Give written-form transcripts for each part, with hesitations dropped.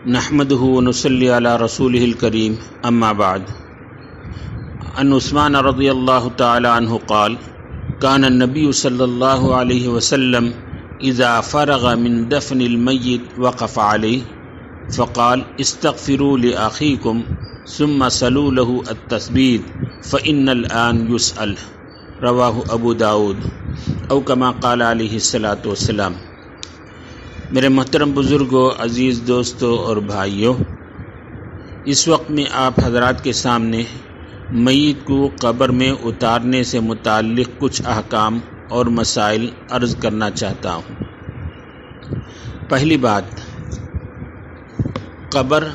نحمده ونصلي على رسوله الكريم اما بعد عن عثمان رضی اللہ تعالی عنہ قال كان النبي صلی اللہ علیہ وسلم اذا فرغ من دفن المیت وقف علیہ فقال استغفروا لأخيكم ثم صلوا له التثبيت فإن الآن يسأل رواہ ابو داود او کما قال علیہ الصلاۃ والسلام۔ میرے محترم بزرگوں، عزیز دوستوں اور بھائیوں، اس وقت میں آپ حضرات کے سامنے میت کو قبر میں اتارنے سے متعلق کچھ احکام اور مسائل عرض کرنا چاہتا ہوں۔ پہلی بات، قبر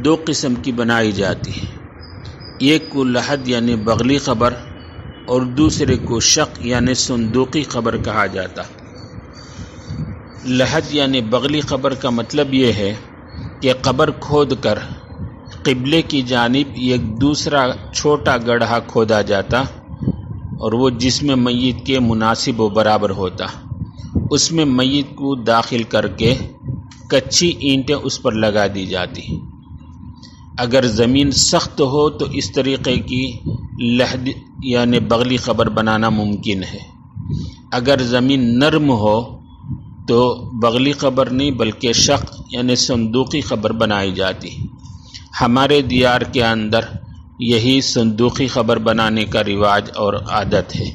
دو قسم کی بنائی جاتی ہے، ایک کو لحد یعنی بغلی قبر اور دوسرے کو شق یعنی صندوقی قبر کہا جاتا ہے۔ لحد یعنی بغلی قبر کا مطلب یہ ہے کہ قبر کھود کر قبلے کی جانب ایک دوسرا چھوٹا گڑھا کھودا جاتا اور وہ جس میں میت کے مناسب و برابر ہوتا، اس میں میت کو داخل کر کے کچی اینٹیں اس پر لگا دی جاتی۔ اگر زمین سخت ہو تو اس طریقے کی لحد یعنی بغلی قبر بنانا ممکن ہے، اگر زمین نرم ہو تو بغلی قبر نہیں بلکہ شق یعنی صندوقی قبر بنائی جاتی۔ ہمارے دیار کے اندر یہی صندوقی قبر بنانے کا رواج اور عادت ہے۔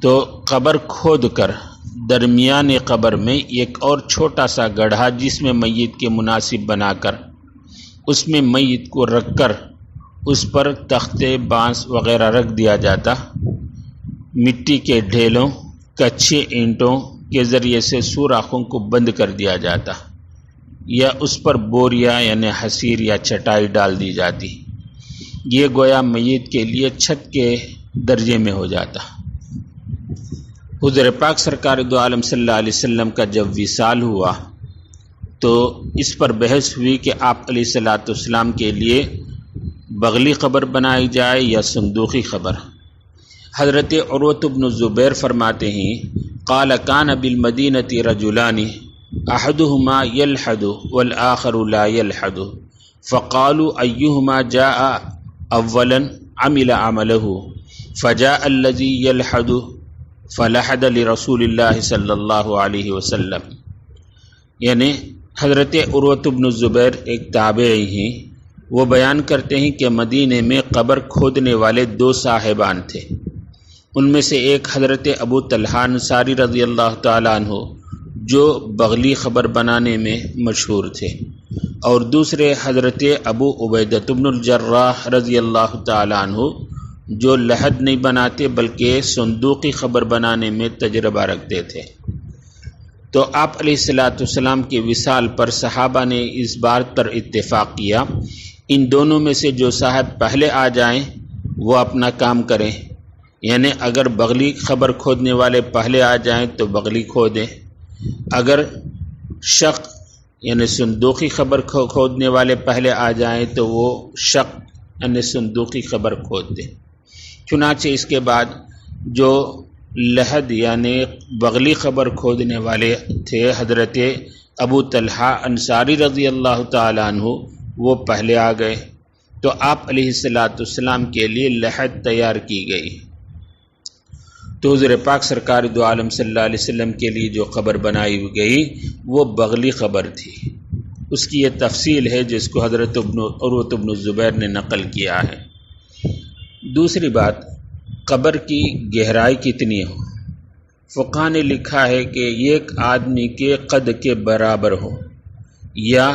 تو قبر کھود کر درمیان قبر میں ایک اور چھوٹا سا گڑھا جس میں میت کے مناسب بنا کر اس میں میت کو رکھ کر اس پر تختے، بانس وغیرہ رکھ دیا جاتا، مٹی کے ڈھیلوں، کچے اینٹوں کے ذریعے سے سوراخوں کو بند کر دیا جاتا یا اس پر بوریا یعنی حصیر یا چٹائی ڈال دی جاتی۔ یہ گویا میت کے لیے چھت کے درجے میں ہو جاتا۔ حضور پاک سرکار دو عالم صلی اللہ علیہ وسلم کا جب وصال ہوا تو اس پر بحث ہوئی کہ آپ علیہ الصلوۃ والسلام کے لیے بغلی قبر بنائی جائے یا صندوقی قبر۔ حضرت عروۃ بن زبیر فرماتے ہیں قال كان بالمدینة رجلان احدهما يلحد والآخر لا يلحد فقالوا أيهما جاء اولا عمل عمله فجاء الذي يلحد فلحد لرسول اللہ صلی اللہ علیہ وسلم۔ یعنی حضرت عروۃ بن زبیر ایک تابعی ہیں، وہ بیان کرتے ہیں کہ مدینے میں قبر کھودنے والے دو صاحبان تھے، ان میں سے ایک حضرت ابو طلحہ انصاری رضی اللہ تعالیٰ عنہ جو بغلی قبر بنانے میں مشہور تھے، اور دوسرے حضرت ابو عبیدۃ بن الجراح رضی اللہ تعالیٰ عنہ جو لحد نہیں بناتے بلکہ صندوقی قبر بنانے میں تجربہ رکھتے تھے۔ تو آپ علیہ الصلوۃ والسلام کے وصال پر صحابہ نے اس بات پر اتفاق کیا، ان دونوں میں سے جو صاحب پہلے آ جائیں وہ اپنا کام کریں، یعنی اگر بغلی قبر کھودنے والے پہلے آ جائیں تو بغلی کھودیں، اگر شق یعنی صندوقی قبر کھودنے والے پہلے آ جائیں تو وہ شق یعنی صندوقی قبر کھود دیں۔ چنانچہ اس کے بعد جو لحد یعنی بغلی قبر کھودنے والے تھے حضرت ابو طلحہ انصاری رضی اللہ تعالیٰ عنہ وہ پہلے آ گئے، تو آپ علیہ الصلوۃ والسلام کے لیے لحد تیار کی گئی۔ تو حضور پاک سرکار دو عالم صلی اللہ علیہ وسلم کے لیے جو قبر بنائی گئی وہ بغلی قبر تھی۔ اس کی یہ تفصیل ہے جس کو حضرت عروۃ بن زبیر نے نقل کیا ہے۔ دوسری بات، قبر کی گہرائی کتنی ہو؟ فقہ نے لکھا ہے کہ ایک آدمی کے قد کے برابر ہو یا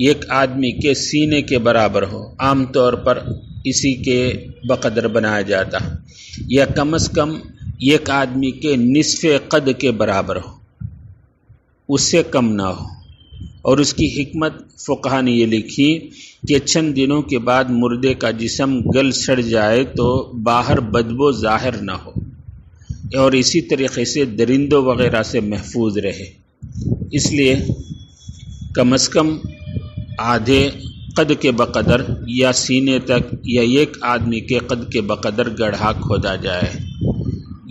ایک آدمی کے سینے کے برابر ہو، عام طور پر اسی کے بقدر بنایا جاتا، یا کم از کم ایک آدمی کے نصف قد کے برابر ہو، اس سے کم نہ ہو۔ اور اس کی حکمت فقہ نے یہ لکھی کہ چند دنوں کے بعد مردے کا جسم گل سڑ جائے تو باہر بدبو ظاہر نہ ہو، اور اسی طریقے سے درندوں وغیرہ سے محفوظ رہے، اس لیے کم از کم آدھے قد کے بقدر یا سینے تک یا ایک آدمی کے قد کے بقدر گڑھا کھودا جائے،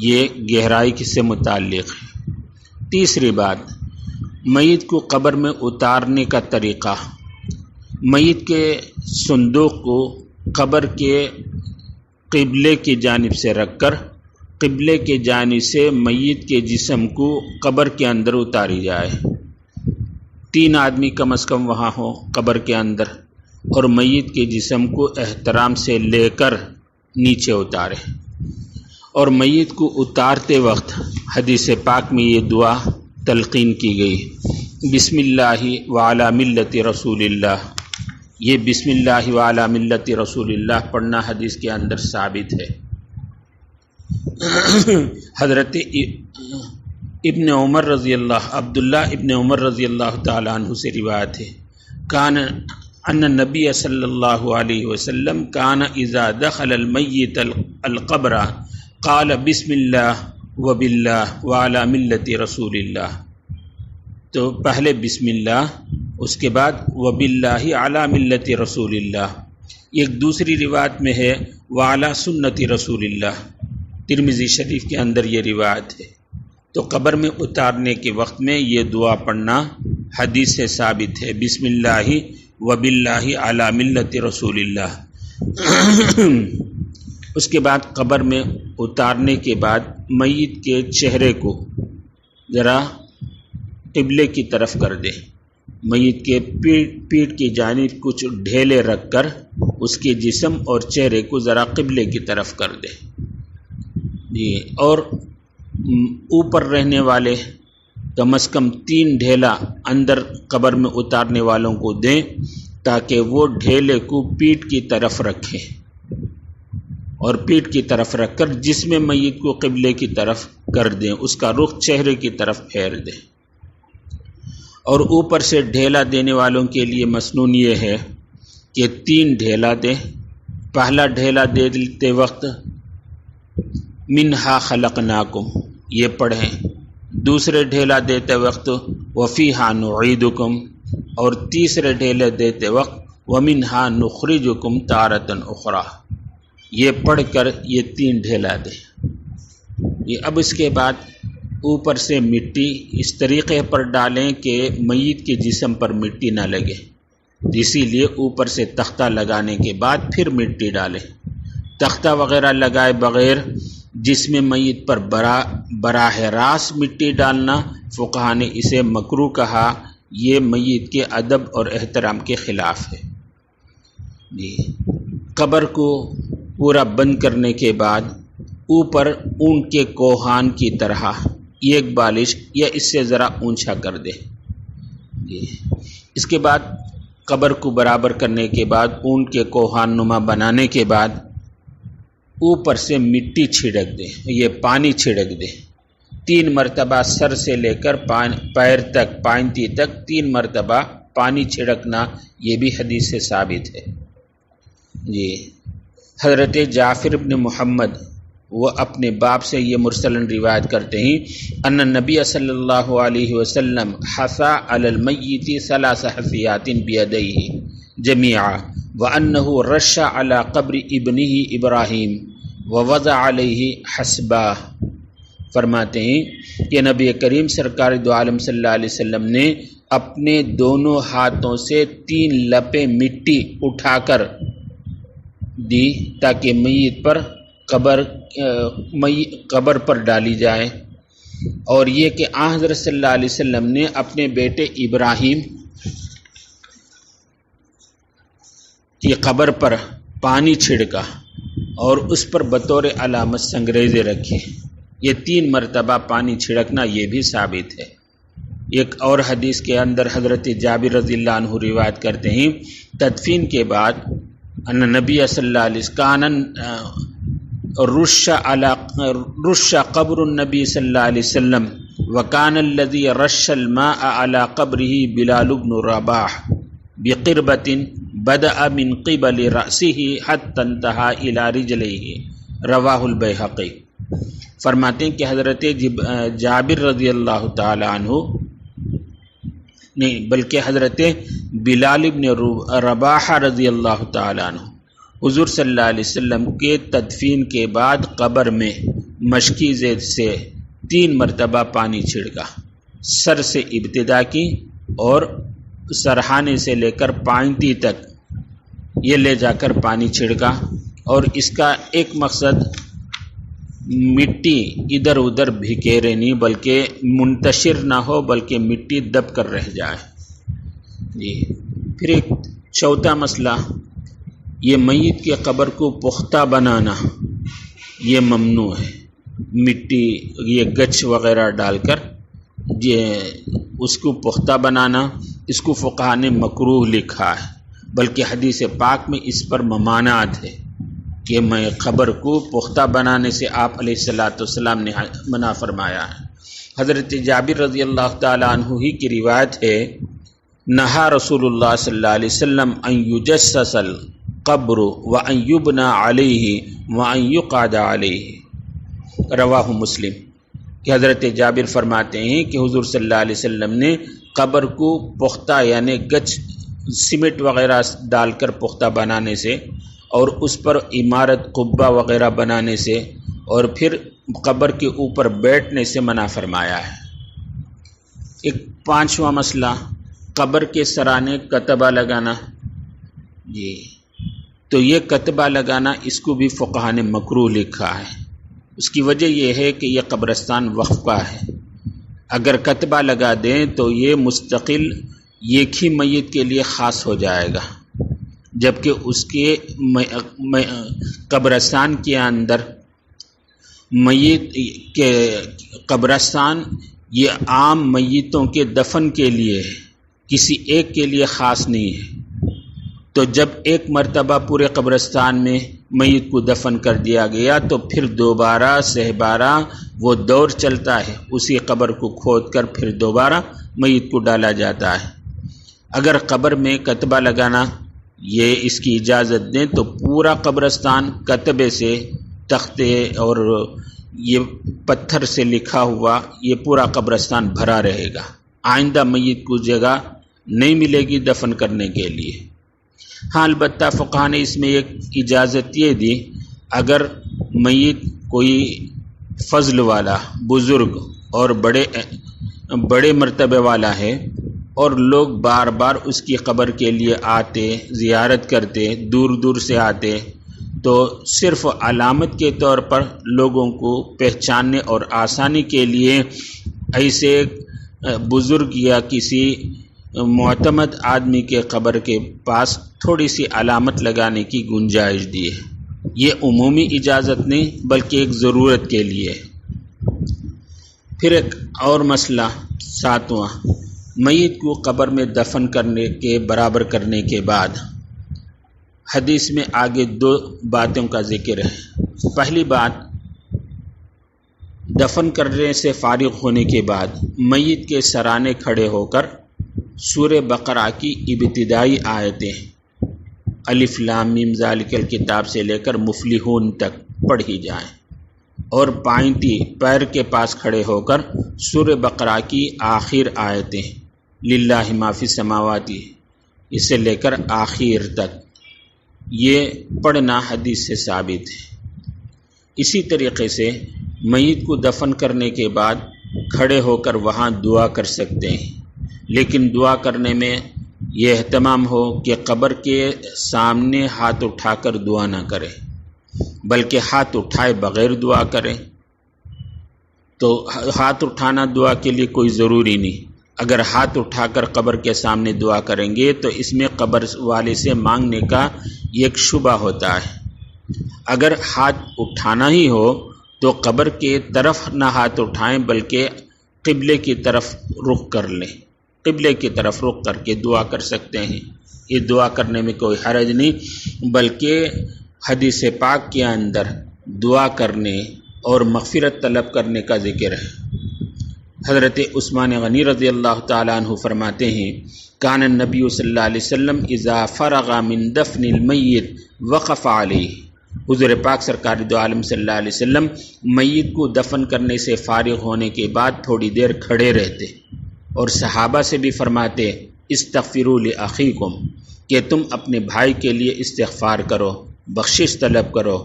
یہ گہرائی سے متعلق ہے۔ تیسری بات، میت کو قبر میں اتارنے کا طریقہ، میت کے صندوق کو قبر کے قبلے کی جانب سے رکھ کر قبلے کے جانب سے میت کے جسم کو قبر کے اندر اتاری جائے۔ 3 آدمی کم از کم وہاں ہوں قبر کے اندر، اور میت کے جسم کو احترام سے لے کر نیچے اتارے۔ اور میت کو اتارتے وقت حدیث پاک میں یہ دعا تلقین کی گئی، بسم اللہ وعلی ملت رسول اللہ۔ یہ بسم اللہ وعلی ملت رسول اللہ پڑھنا حدیث کے اندر ثابت ہے۔ حضرت ابن عمر رضی اللہ عبداللہ ابن عمر رضی اللہ تعالیٰ عنہ سے روایت ہے، کان ان نبی صلی اللہ علیہ وسلم کان اذا دخل المیت القبر قال بسم اللہ وباللہ وعلی ملت رسول اللہ۔ تو پہلے بسم اللہ، اس کے بعد وباللہ علی ملت رسول اللہ۔ ایک دوسری روایت میں ہے وعلی سنت رسول اللہ، ترمذی شریف کے اندر یہ روایت ہے۔ تو قبر میں اتارنے کے وقت میں یہ دعا پڑھنا حدیث سے ثابت ہے، بسم اللہ وباللہ علی ملت رسول اللہ۔ اس کے بعد قبر میں اتارنے کے بعد میت کے چہرے کو ذرا قبلے کی طرف کر دے، میت کے پیٹھ کی جانب کچھ ڈھیلے رکھ کر اس کے جسم اور چہرے کو ذرا قبلے کی طرف کر دے جی، اور اوپر رہنے والے کم از کم 3 ڈھیلا اندر قبر میں اتارنے والوں کو دیں، تاکہ وہ ڈھیلے کو پیٹھ کی طرف رکھیں، اور پیٹھ کی طرف رکھ کر جسم میت کو قبلے کی طرف کر دیں، اس کا رخ چہرے کی طرف پھیر دیں۔ اور اوپر سے ڈھیلا دینے والوں کے لیے مسنون یہ ہے کہ 3 ڈھیلا دیں۔ پہلا ڈھیلا دیتے وقت منہا خلقناکم یہ پڑھیں، دوسرے ڈھیلا دیتے وقت وفیہا نعیدکم، اور تیسرے ڈھیلے دیتے وقت ومنہا نخرجکم تارۃ اخری، یہ پڑھ کر یہ 3 ڈھیلا دیں۔ یہ اب اس کے بعد اوپر سے مٹی اس طریقے پر ڈالیں کہ میت کے جسم پر مٹی نہ لگے، اسی لیے اوپر سے تختہ لگانے کے بعد پھر مٹی ڈالیں۔ تختہ وغیرہ لگائے بغیر جسم میت پر براہ راست مٹی ڈالنا فقہا نے اسے مکروہ کہا، یہ میت کے ادب اور احترام کے خلاف ہے جی۔ قبر کو پورا بند کرنے کے بعد اوپر اونٹ کے کوہان کی طرح 1 بالش یا اس سے ذرا اونچا کر دے جی۔ اس کے بعد قبر کو برابر کرنے کے بعد اونٹ کے کوہان نما بنانے کے بعد اوپر سے مٹی چھڑک دے، یہ پانی چھڑک دے 3 مرتبہ، سر سے لے کر پیر تک، پائنتی تک 3 مرتبہ پانی چھڑکنا، یہ بھی حدیث سے ثابت ہے جی۔ حضرت جعفر بن محمد وہ اپنے باپ سے یہ مرسلن روایت کرتے ہیں، ان نبی صلی اللہ علیہ وسلم حثا علی المیت 3 حثیات بیدیہ جمیعا، وانہ رش علی قبر ابنہ ابراہیم ووضع علیہ حسبہ۔ فرماتے ہیں کہ نبی کریم سرکار دو عالم صلی اللہ علیہ وسلم نے اپنے دونوں ہاتھوں سے 3 لپیں مٹی اٹھا کر دی تاکہ میت پر قبر پر ڈالی جائے، اور یہ کہ آن حضرت صلی اللہ علیہ وسلم نے اپنے بیٹے ابراہیم کی قبر پر پانی چھڑکا اور اس پر بطور علامت سنگریزے رکھے۔ یہ 3 مرتبہ پانی چھڑکنا یہ بھی ثابت ہے۔ ایک اور حدیث کے اندر حضرت جابر رضی اللہ عنہ روایت کرتے ہیں، تدفین کے بعد ان نبی صلی اللہ علیہ وسلم رش قبر النبی صلی اللہ علیہ وسلم وکان الذی رش الماء علی قبرہ بلال بن رباح بقربۃ بدأ من قبل رأسہ حتی انتہا الی رجلہ، رواہ البیہقی۔ فرماتے ہیں کہ حضرت جابر رضی اللہ تعالی عنہ نہیں بلکہ حضرت بلال بن رباح رضی اللہ تعالی عنہ حضور صلی اللہ علیہ وسلم کے تدفین کے بعد قبر میں مشکی زیت سے 3 مرتبہ پانی چھڑکا سر سے ابتدا کی اور سرہانے سے لے کر پائنتی تک یہ لے جا کر پانی چھڑکا، اور اس کا ایک مقصد مٹی ادھر ادھر بکھیرے نہیں بلکہ منتشر نہ ہو، بلکہ مٹی دب کر رہ جائے۔ جی پھر ایک چوتھا مسئلہ، یہ میت کی قبر کو پختہ بنانا یہ ممنوع ہے، مٹی یہ گچ وغیرہ ڈال کر اس کو پختہ بنانا، اس کو فقہا نے مکروہ لکھا ہے، بلکہ حدیث پاک میں اس پر ممانعت ہے کہ میں قبر کو پختہ بنانے سے آپ علیہ الصلوۃ والسلام نے منع فرمایا ہے۔ حضرت جابر رضی اللہ تعالیٰ عنہ ہی کی روایت ہے، نہا رسول اللہ صلی اللہ علیہ وسلم ان یجسس القبر وان یبنى علیہ وان یقعد علیہ، رواہ مسلم، کہ حضرت جابر فرماتے ہیں کہ حضور صلی اللہ علیہ وسلم نے قبر کو پختہ یعنی گچ سیمنٹ وغیرہ ڈال کر پختہ بنانے سے، اور اس پر عمارت قبہ وغیرہ بنانے سے، اور پھر قبر کے اوپر بیٹھنے سے منع فرمایا ہے۔ ایک پانچواں مسئلہ، قبر کے سرانے کتبہ لگانا، جی تو یہ کتبہ لگانا اس کو بھی فقہا نے مکروہ لکھا ہے۔ اس کی وجہ یہ ہے کہ یہ قبرستان وقفہ ہے، اگر کتبہ لگا دیں تو یہ مستقل ایک ہی میت کے لیے خاص ہو جائے گا، جبکہ اس کے قبرستان کے اندر میت کے قبرستان یہ عام میتوں کے دفن کے لیے ہے، کسی ایک کے لیے خاص نہیں ہے۔ تو جب ایک مرتبہ پورے قبرستان میں میت کو دفن کر دیا گیا تو پھر دوبارہ سہبارہ وہ دور چلتا ہے، اسی قبر کو کھود کر پھر دوبارہ میت کو ڈالا جاتا ہے۔ اگر قبر میں کتبہ لگانا یہ اس کی اجازت دیں تو پورا قبرستان کتبے سے، تختے اور یہ پتھر سے لکھا ہوا یہ پورا قبرستان بھرا رہے گا، آئندہ میت کو جگہ نہیں ملے گی دفن کرنے کے لیے۔ ہاں البتہ فقہا نے اس میں ایک اجازت یہ دی، اگر میت کوئی فضل والا بزرگ اور بڑے مرتبے والا ہے اور لوگ بار بار اس کی قبر کے لیے آتے، زیارت کرتے، دور دور سے آتے، تو صرف علامت کے طور پر لوگوں کو پہچاننے اور آسانی کے لیے ایسے بزرگ یا کسی معتمد آدمی کے قبر کے پاس تھوڑی سی علامت لگانے کی گنجائش دی ہے۔ یہ عمومی اجازت نہیں بلکہ ایک ضرورت کے لیے۔ پھر ایک اور مسئلہ ساتواں، میت کو قبر میں دفن کرنے کے برابر کرنے کے بعد حدیث میں آگے دو باتوں کا ذکر ہے۔ پہلی بات، دفن کرنے سے فارغ ہونے کے بعد میت کے سرانے کھڑے ہو کر سورہ بقرہ کی ابتدائی آیتیں الف لام میم ذالک الکتاب سے لے کر مفلحون تک پڑھی جائیں، اور پائنتی پیر کے پاس کھڑے ہو کر سورہ بقرہ کی آخر آیتیں للہ ما فی السماوات اس سے لے کر آخر تک یہ پڑھنا حدیث سے ثابت ہے۔ اسی طریقے سے میت کو دفن کرنے کے بعد کھڑے ہو کر وہاں دعا کر سکتے ہیں، لیکن دعا کرنے میں یہ اہتمام ہو کہ قبر کے سامنے ہاتھ اٹھا کر دعا نہ کرے، بلکہ ہاتھ اٹھائے بغیر دعا کرے۔ تو ہاتھ اٹھانا دعا کے لیے کوئی ضروری نہیں، اگر ہاتھ اٹھا کر قبر کے سامنے دعا کریں گے تو اس میں قبر والے سے مانگنے کا ایک شبہ ہوتا ہے۔ اگر ہاتھ اٹھانا ہی ہو تو قبر کے طرف نہ ہاتھ اٹھائیں بلکہ قبلے کی طرف رخ کر لیں، قبلے کی طرف رخ کر کے دعا کر سکتے ہیں۔ یہ دعا کرنے میں کوئی حرج نہیں، بلکہ حدیث پاک کے اندر دعا کرنے اور مغفرت طلب کرنے کا ذکر ہے۔ حضرت عثمان غنی رضی اللہ تعالیٰ عنہ فرماتے ہیں، کان النبی صلی اللہ علیہ وسلم اذا فرغ من دفن المیت وقف علیہ، حضور پاک سرکار دو عالم صلی اللہ علیہ وسلم میت کو دفن کرنے سے فارغ ہونے کے بعد تھوڑی دیر کھڑے رہتے، اور صحابہ سے بھی فرماتے استغفروا لاخیکم، کہ تم اپنے بھائی کے لیے استغفار کرو، بخشش طلب کرو،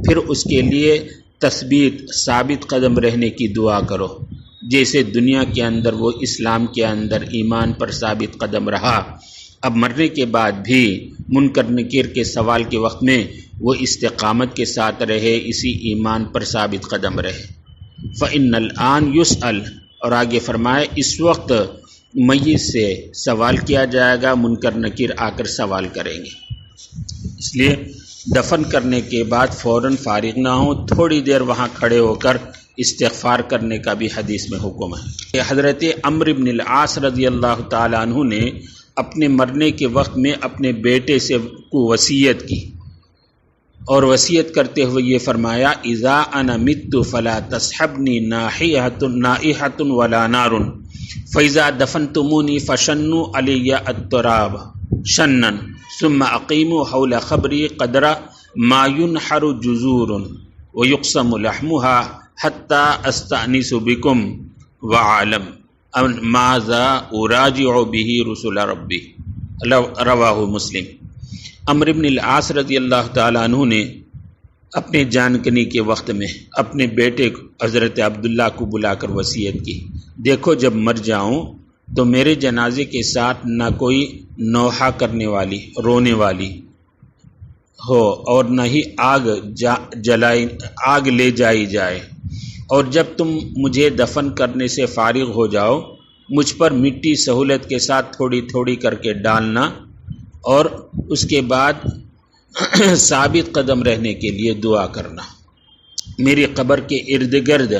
پھر اس کے لیے تثبیت ثابت قدم رہنے کی دعا کرو۔ جیسے دنیا کے اندر وہ اسلام کے اندر ایمان پر ثابت قدم رہا، اب مرنے کے بعد بھی منکر نکیر کے سوال کے وقت میں وہ استقامت کے ساتھ رہے، اسی ایمان پر ثابت قدم رہے۔ فَإِنَّ الْآنَ يُسْأَلُ، اور آگے فرمائے اس وقت میت سے سوال کیا جائے گا، منکر نکیر آ کر سوال کریں گے۔ اس لیے دفن کرنے کے بعد فوراً فارغ نہ ہوں، تھوڑی دیر وہاں کھڑے ہو کر استغفار کرنے کا بھی حدیث میں حکم ہے۔ حضرت عمرو بن العاص رضی اللہ تعالیٰ عنہ نے اپنے مرنے کے وقت میں اپنے بیٹے سے کو وصیت کی، اور وصیت کرتے ہوئے یہ فرمایا اذا انا مت فلا تصحبنی نائحۃ ولا نار فاذا دفنتمونی فشنوا علی التراب شنا ثم اقیموا حول قبری قدر ما ينحر جزور ويقسم لحمها حتى استأنس بكم وعالم ماذا اراجع به رسول ربی، رواہ مسلم۔ عمرو بن العاص رضی اللہ تعالیٰ عنہ نے اپنے جانکنی کے وقت میں اپنے بیٹے حضرت عبداللہ کو بلا کر وصیت کی، دیکھو جب مر جاؤں تو میرے جنازے کے ساتھ نہ کوئی نوحہ کرنے والی رونے والی ہو، اور نہ ہی آگ لے جائی جائے، اور جب تم مجھے دفن کرنے سے فارغ ہو جاؤ مجھ پر مٹی سہولت کے ساتھ تھوڑی تھوڑی کر کے ڈالنا، اور اس کے بعد ثابت قدم رہنے کے لیے دعا کرنا۔ میری قبر کے ارد گرد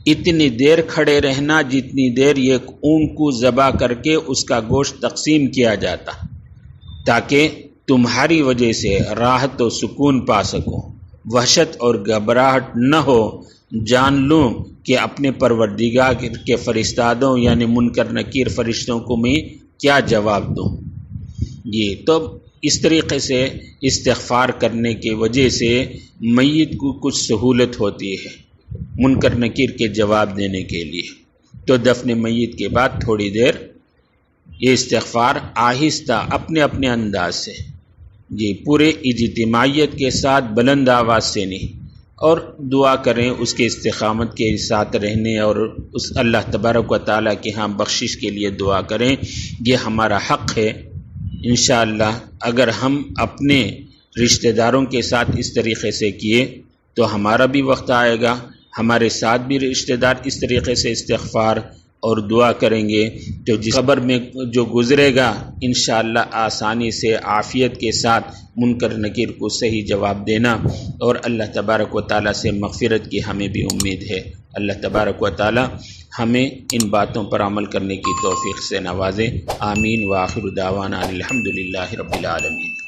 اتنی دیر کھڑے رہنا جتنی دیر یہ اونٹ کو ذبح کر کے اس کا گوشت تقسیم کیا جاتا، تاکہ تمہاری وجہ سے راحت و سکون پا سکوں، وحشت اور گھبراہٹ نہ ہو، جان لوں کہ اپنے پروردگار کے فرشتادوں یعنی منکر نکیر فرشتوں کو میں کیا جواب دوں۔ یہ تو اس طریقے سے استغفار کرنے کی وجہ سے میت کو کچھ سہولت ہوتی ہے منکر نکیر کے جواب دینے کے لیے۔ تو دفن میت کے بعد تھوڑی دیر یہ استغفار آہستہ اپنے اپنے انداز سے، جی پورے اجتماعیت کے ساتھ بلند آواز سے نہیں، اور دعا کریں اس کے استقامت کے ساتھ رہنے، اور اس اللہ تبارک و تعالیٰ کے ہاں بخشش کے لیے دعا کریں۔ یہ ہمارا حق ہے۔ انشاءاللہ اگر ہم اپنے رشتہ داروں کے ساتھ اس طریقے سے کیے تو ہمارا بھی وقت آئے گا، ہمارے ساتھ بھی رشتہ دار اس طریقے سے استغفار اور دعا کریں گے، تو جس قبر میں جو گزرے گا انشاءاللہ آسانی سے عافیت کے ساتھ منکر نکیر کو صحیح جواب دینا، اور اللہ تبارک و تعالیٰ سے مغفرت کی ہمیں بھی امید ہے۔ اللہ تبارک و تعالیٰ ہمیں ان باتوں پر عمل کرنے کی توفیق سے نوازے۔ آمین۔ وآخر دعوانا الحمدللہ رب العالمین۔